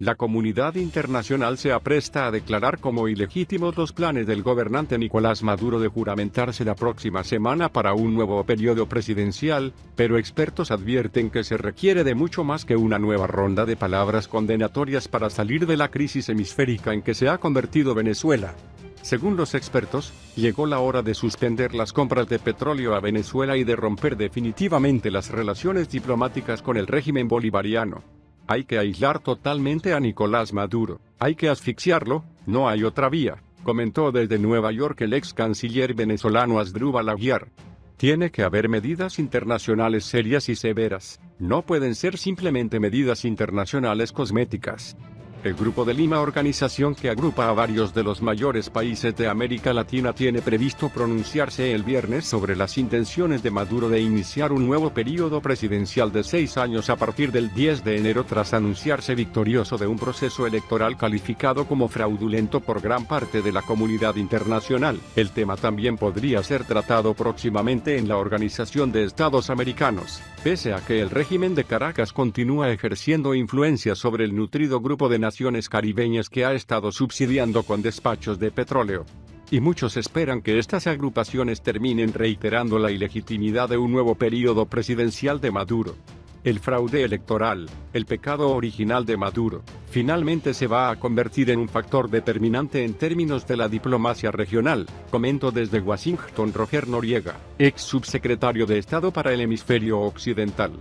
La comunidad internacional se apresta a declarar como ilegítimos los planes del gobernante Nicolás Maduro de juramentarse la próxima semana para un nuevo periodo presidencial, pero expertos advierten que se requiere de mucho más que una nueva ronda de palabras condenatorias para salir de la crisis hemisférica en que se ha convertido Venezuela. Según los expertos, llegó la hora de suspender las compras de petróleo a Venezuela y de romper definitivamente las relaciones diplomáticas con el régimen bolivariano. Hay que aislar totalmente a Nicolás Maduro, hay que asfixiarlo, no hay otra vía, comentó desde Nueva York el ex canciller venezolano Asdrúbal Aguiar. Tiene que haber medidas internacionales serias y severas, no pueden ser simplemente medidas internacionales cosméticas. El Grupo de Lima, organización que agrupa a varios de los mayores países de América Latina, tiene previsto pronunciarse el viernes sobre las intenciones de Maduro de iniciar un nuevo periodo presidencial de 6 años a partir del 10 de enero tras anunciarse victorioso de un proceso electoral calificado como fraudulento por gran parte de la comunidad internacional. El tema también podría ser tratado próximamente en la Organización de Estados Americanos, pese a que el régimen de Caracas continúa ejerciendo influencia sobre el nutrido grupo de naciones caribeñas que ha estado subsidiando con despachos de petróleo. Y muchos esperan que estas agrupaciones terminen reiterando la ilegitimidad de un nuevo periodo presidencial de Maduro. El fraude electoral, el pecado original de Maduro, finalmente se va a convertir en un factor determinante en términos de la diplomacia regional, comentó desde Washington Roger Noriega, ex subsecretario de Estado para el Hemisferio Occidental.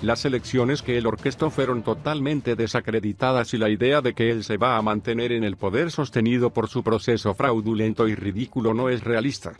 Las elecciones que él orquestó fueron totalmente desacreditadas y la idea de que él se va a mantener en el poder sostenido por su proceso fraudulento y ridículo no es realista.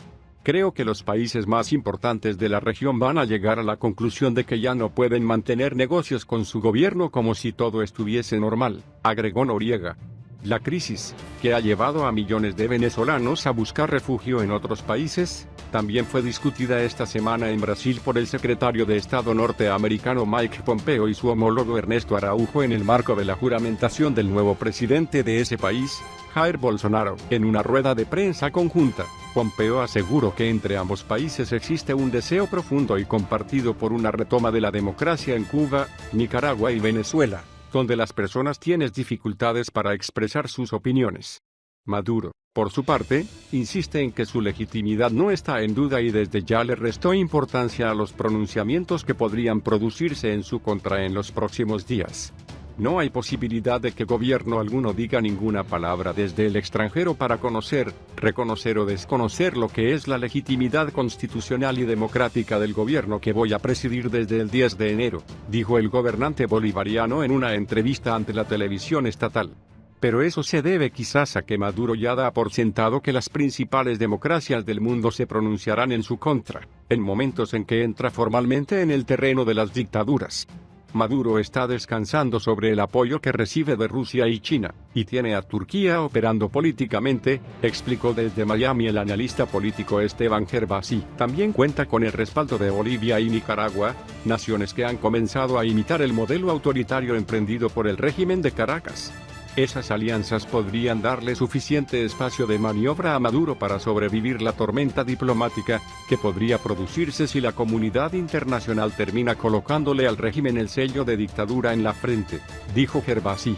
Creo que los países más importantes de la región van a llegar a la conclusión de que ya no pueden mantener negocios con su gobierno como si todo estuviese normal, agregó Noriega. La crisis, que ha llevado a millones de venezolanos a buscar refugio en otros países, también fue discutida esta semana en Brasil por el secretario de Estado norteamericano Mike Pompeo y su homólogo Ernesto Araújo en el marco de la juramentación del nuevo presidente de ese país, Jair Bolsonaro. En una rueda de prensa conjunta, Pompeo aseguró que entre ambos países existe un deseo profundo y compartido por una retoma de la democracia en Cuba, Nicaragua y Venezuela, donde las personas tienen dificultades para expresar sus opiniones. Maduro, por su parte, insiste en que su legitimidad no está en duda y desde ya le restó importancia a los pronunciamientos que podrían producirse en su contra en los próximos días. No hay posibilidad de que gobierno alguno diga ninguna palabra desde el extranjero para conocer, reconocer o desconocer lo que es la legitimidad constitucional y democrática del gobierno que voy a presidir desde el 10 de enero, dijo el gobernante bolivariano en una entrevista ante la televisión estatal. Pero eso se debe quizás a que Maduro ya da por sentado que las principales democracias del mundo se pronunciarán en su contra, en momentos en que entra formalmente en el terreno de las dictaduras. Maduro está descansando sobre el apoyo que recibe de Rusia y China, y tiene a Turquía operando políticamente, explicó desde Miami el analista político Esteban Gervasi. También cuenta con el respaldo de Bolivia y Nicaragua, naciones que han comenzado a imitar el modelo autoritario emprendido por el régimen de Caracas. Esas alianzas podrían darle suficiente espacio de maniobra a Maduro para sobrevivir la tormenta diplomática que podría producirse si la comunidad internacional termina colocándole al régimen el sello de dictadura en la frente, dijo Gervasi.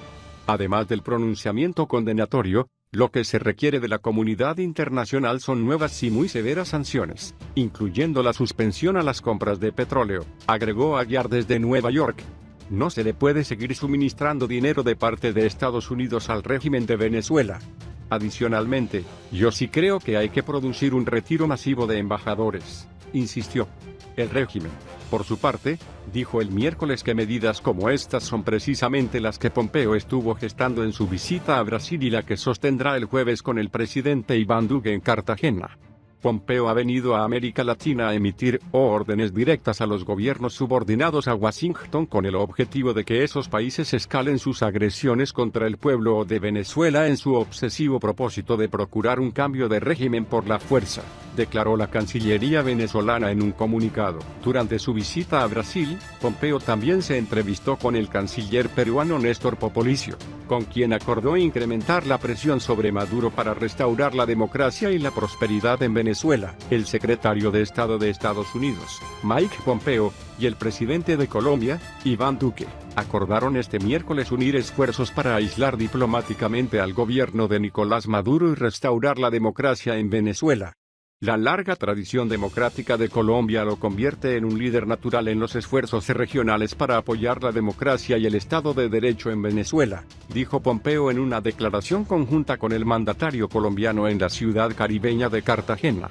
Además del pronunciamiento condenatorio, lo que se requiere de la comunidad internacional son nuevas y muy severas sanciones, incluyendo la suspensión a las compras de petróleo, agregó Aguiar desde Nueva York. No se le puede seguir suministrando dinero de parte de Estados Unidos al régimen de Venezuela. Adicionalmente, yo sí creo que hay que producir un retiro masivo de embajadores, insistió. El régimen, por su parte, dijo el miércoles que medidas como estas son precisamente las que Pompeo estuvo gestando en su visita a Brasil y la que sostendrá el jueves con el presidente Iván Duque en Cartagena. Pompeo ha venido a América Latina a emitir órdenes directas a los gobiernos subordinados a Washington con el objetivo de que esos países escalen sus agresiones contra el pueblo de Venezuela en su obsesivo propósito de procurar un cambio de régimen por la fuerza, declaró la Cancillería venezolana en un comunicado. Durante su visita a Brasil, Pompeo también se entrevistó con el canciller peruano Néstor Popolicio, con quien acordó incrementar la presión sobre Maduro para restaurar la democracia y la prosperidad en Venezuela. El secretario de Estado de Estados Unidos, Mike Pompeo, y el presidente de Colombia, Iván Duque. acordaron este miércoles unir esfuerzos para aislar diplomáticamente al gobierno de Nicolás Maduro y restaurar la democracia en Venezuela. La larga tradición democrática de Colombia lo convierte en un líder natural en los esfuerzos regionales para apoyar la democracia y el Estado de Derecho en Venezuela, dijo Pompeo en una declaración conjunta con el mandatario colombiano en la ciudad caribeña de Cartagena.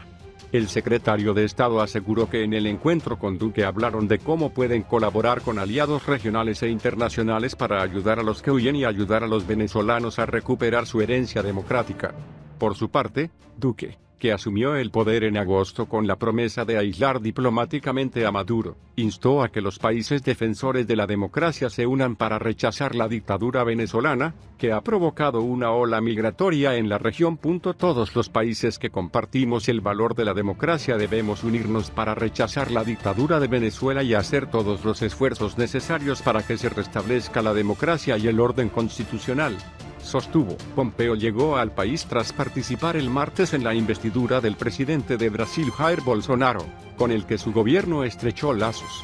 El secretario de Estado aseguró que en el encuentro con Duque hablaron de cómo pueden colaborar con aliados regionales e internacionales para ayudar a los que huyen y ayudar a los venezolanos a recuperar su herencia democrática. Por su parte, Duque, que asumió el poder en agosto con la promesa de aislar diplomáticamente a Maduro, instó a que los países defensores de la democracia se unan para rechazar la dictadura venezolana, que ha provocado una ola migratoria en la región. Todos los países que compartimos el valor de la democracia debemos unirnos para rechazar la dictadura de Venezuela y hacer todos los esfuerzos necesarios para que se restablezca la democracia y el orden constitucional, sostuvo. Pompeo llegó al país tras participar el martes en la investidura del presidente de Brasil Jair Bolsonaro, con el que su gobierno estrechó lazos.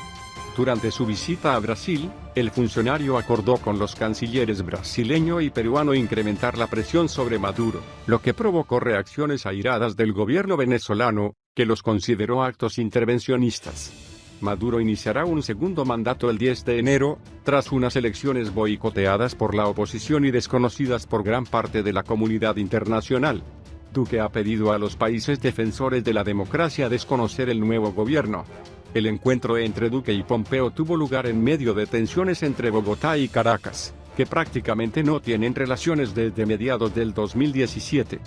Durante su visita a Brasil, el funcionario acordó con los cancilleres brasileño y peruano incrementar la presión sobre Maduro, lo que provocó reacciones airadas del gobierno venezolano, que los consideró actos intervencionistas. Maduro iniciará un segundo mandato el 10 de enero, tras unas elecciones boicoteadas por la oposición y desconocidas por gran parte de la comunidad internacional. Duque ha pedido a los países defensores de la democracia desconocer el nuevo gobierno. El encuentro entre Duque y Pompeo tuvo lugar en medio de tensiones entre Bogotá y Caracas, que prácticamente no tienen relaciones desde mediados del 2017.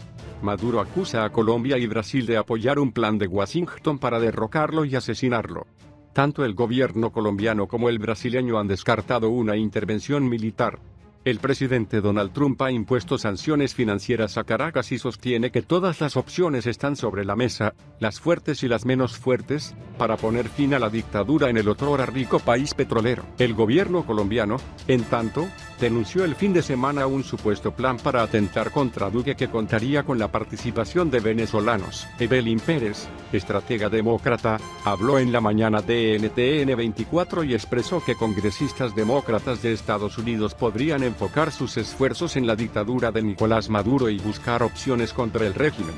Maduro acusa a Colombia y Brasil de apoyar un plan de Washington para derrocarlo y asesinarlo. Tanto el gobierno colombiano como el brasileño han descartado una intervención militar. El presidente Donald Trump ha impuesto sanciones financieras a Caracas y sostiene que todas las opciones están sobre la mesa, las fuertes y las menos fuertes, para poner fin a la dictadura en el otrora rico país petrolero. El gobierno colombiano, en tanto, denunció el fin de semana un supuesto plan para atentar contra Duque que contaría con la participación de venezolanos. Evelyn Pérez, estratega demócrata, habló en la mañana de NTN 24 y expresó que congresistas demócratas de Estados Unidos podrían enfocar sus esfuerzos en la dictadura de Nicolás Maduro y buscar opciones contra el régimen.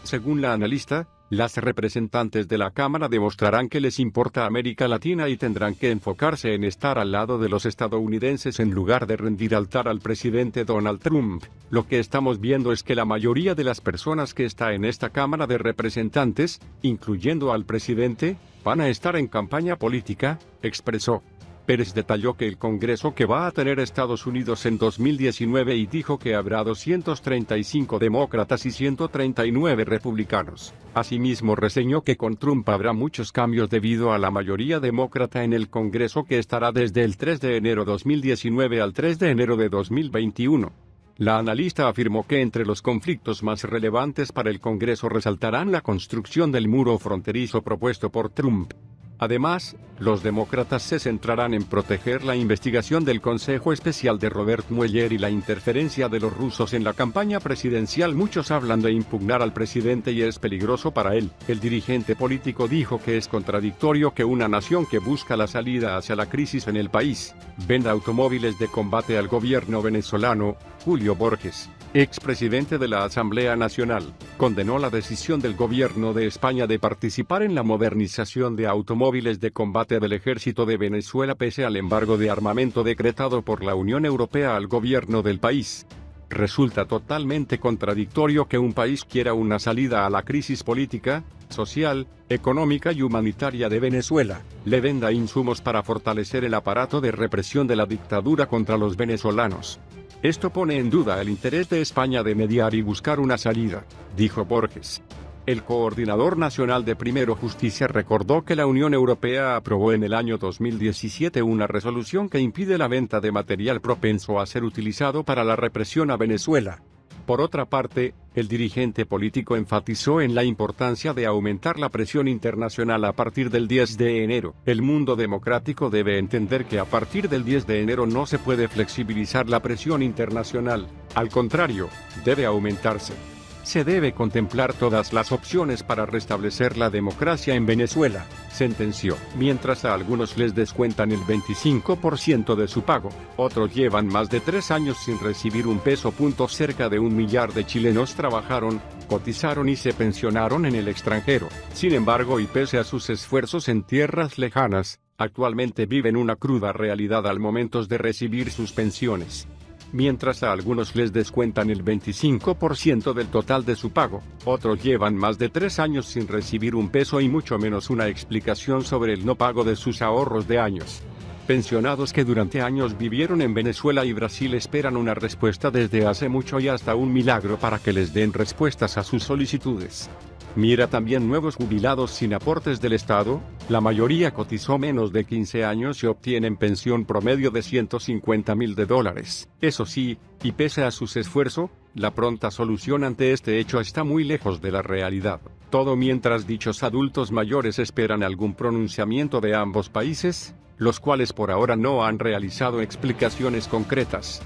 Según la analista, las representantes de la Cámara demostrarán que les importa América Latina y tendrán que enfocarse en estar al lado de los estadounidenses en lugar de rendir altar al presidente Donald Trump. Lo que estamos viendo es que la mayoría de las personas que está en esta Cámara de Representantes, incluyendo al presidente, van a estar en campaña política, expresó. Pérez detalló que el Congreso que va a tener Estados Unidos en 2019 y dijo que habrá 235 demócratas y 139 republicanos. Asimismo reseñó que con Trump habrá muchos cambios debido a la mayoría demócrata en el Congreso que estará desde el 3 de enero 2019 al 3 de enero de 2021. La analista afirmó que entre los conflictos más relevantes para el Congreso resaltarán la construcción del muro fronterizo propuesto por Trump. Además, los demócratas se centrarán en proteger la investigación del Consejo Especial de Robert Mueller y la interferencia de los rusos en la campaña presidencial. Muchos hablan de impugnar al presidente y es peligroso para él. El dirigente político dijo que es contradictorio que una nación que busca la salida hacia la crisis en el país venda automóviles de combate al gobierno venezolano. Julio Borges, expresidente de la Asamblea Nacional, condenó la decisión del gobierno de España de participar en la modernización de automóviles de combate del ejército de Venezuela pese al embargo de armamento decretado por la Unión Europea al gobierno del país. Resulta totalmente contradictorio que un país quiera una salida a la crisis política, social, económica y humanitaria de Venezuela, le venda insumos para fortalecer el aparato de represión de la dictadura contra los venezolanos. Esto pone en duda el interés de España de mediar y buscar una salida, dijo Borges. El coordinador nacional de Primero Justicia recordó que la Unión Europea aprobó en el año 2017 una resolución que impide la venta de material propenso a ser utilizado para la represión a Venezuela. Por otra parte, el dirigente político enfatizó en la importancia de aumentar la presión internacional a partir del 10 de enero. El mundo democrático debe entender que a partir del 10 de enero no se puede flexibilizar la presión internacional, al contrario, debe aumentarse. Se debe contemplar todas las opciones para restablecer la democracia en Venezuela, sentenció. Mientras a algunos les descuentan el 25% de su pago, otros llevan más de 3 años sin recibir un peso. Cerca de 1 millar de chilenos trabajaron, cotizaron y se pensionaron en el extranjero. Sin embargo, y pese a sus esfuerzos en tierras lejanas, actualmente viven una cruda realidad al momento de recibir sus pensiones. Mientras a algunos les descuentan el 25% del total de su pago, otros llevan más de 3 años sin recibir un peso y mucho menos una explicación sobre el no pago de sus ahorros de años. Pensionados que durante años vivieron en Venezuela y Brasil esperan una respuesta desde hace mucho y hasta un milagro para que les den respuestas a sus solicitudes. Mira también nuevos jubilados sin aportes del Estado, la mayoría cotizó menos de 15 años y obtienen pensión promedio de $150.000. Eso sí, y pese a sus esfuerzos, la pronta solución ante este hecho está muy lejos de la realidad. Todo mientras dichos adultos mayores esperan algún pronunciamiento de ambos países, los cuales por ahora no han realizado explicaciones concretas.